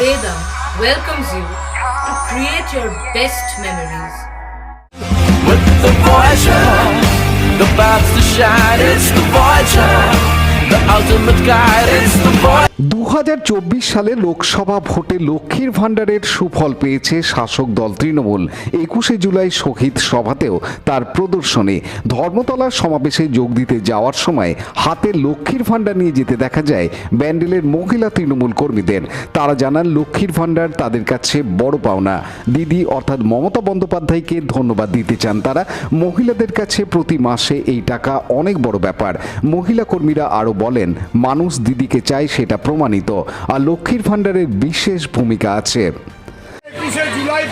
Vedam welcomes you to create your best memories. With the Voyager, the paths to shine, it's the Voyager, the ultimate guide, it's the Voyager. 2024 সালে লোকসভা ভোটে লক্ষ্মীর ভাণ্ডারের সুফল পেয়েছে শাসক দল তৃণমূল। 21শে জুলাই শহীদ সভাতেও তার প্রদর্শনী। ধর্মতলার সমাবেশে যোগ দিতে যাওয়ার সময় হাতে লক্ষ্মীর ভাণ্ডার নিয়ে যেতে দেখা যায় ব্যান্ডেলের মহিলা তৃণমূল কর্মীদের। তারা জানান লক্ষ্মীর ভাণ্ডার তাদের কাছে বড় পাওনা। দিদি অর্থাৎ মমতা বন্দ্যোপাধ্যায়কে ধন্যবাদ দিতে চান তারা। মহিলাদের কাছে প্রতি মাসে এই টাকা অনেক বড় ব্যাপার। মহিলা কর্মীরা আরও বলেন, মানুষ দিদিকে চায় সেটা প্রমাণিত, আর লক্ষ্মীর ভাণ্ডারের বিশেষ ভূমিকা আছে। 21শে জুলাই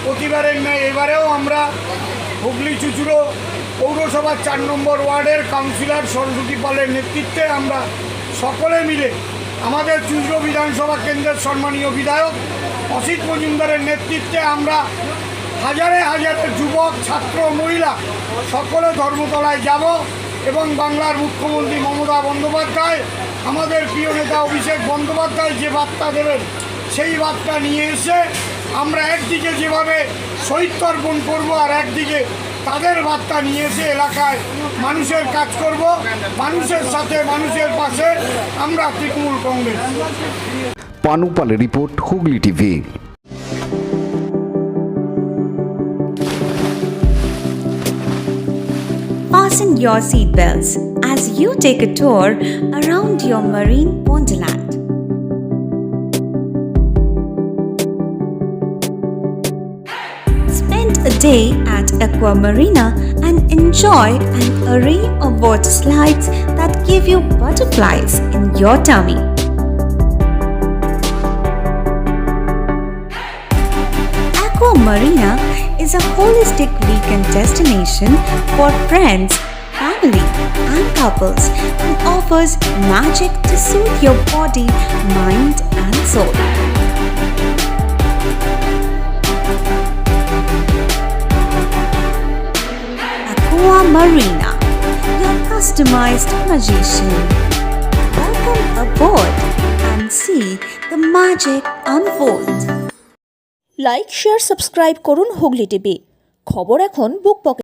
প্রতিবারের ন্যায় এবারেও আমরা হুগলি চুঁচুড়ো পৌরসভার 4 নম্বর ওয়ার্ডের কাউন্সিলর সরস্বতী পালের নেতৃত্বে আমরা সকলে মিলে আমাদের চুঁচুড়ো বিধানসভা কেন্দ্রের সম্মানীয় বিধায়ক অসিত মজুমদারের নেতৃত্বে আমরা হাজারে হাজারে যুবক, ছাত্র, মহিলা সকলে ধর্মতলায় যাব এবং বাংলার মুখ্যমন্ত্রী মমতা বন্দ্যোপাধ্যায়, আমাদের প্রিয় নেতা অভিষেক বন্দ্যোপাধ্যায় যে বার্তা দেবেন সেই বার্তা নিয়ে এসে আমরা একদিকে যেভাবে শহীদ তর্পণ করবো আর একদিকে তাদের বার্তা নিয়ে এসে এলাকায় মানুষের কাজ করব, মানুষের সাথে মানুষের পাশে আমরা তৃণমূল কংগ্রেস। পানু পালের report, Hooghly TV. Fasten your seatbelts as you take a tour around your marine wonderland. Spend a day at Aqua Marina and enjoy an array of water slides that give you butterflies in your tummy. Aqua Marina is a holistic weekend destination for friends, family, and couples and offers magic to soothe your body, mind, and soul. Aqua Marina, your customized magician. Welcome aboard and see the magic unfold. Like, share, subscribe করুন Hooghly TV. খবর এখন বুক পকেটে।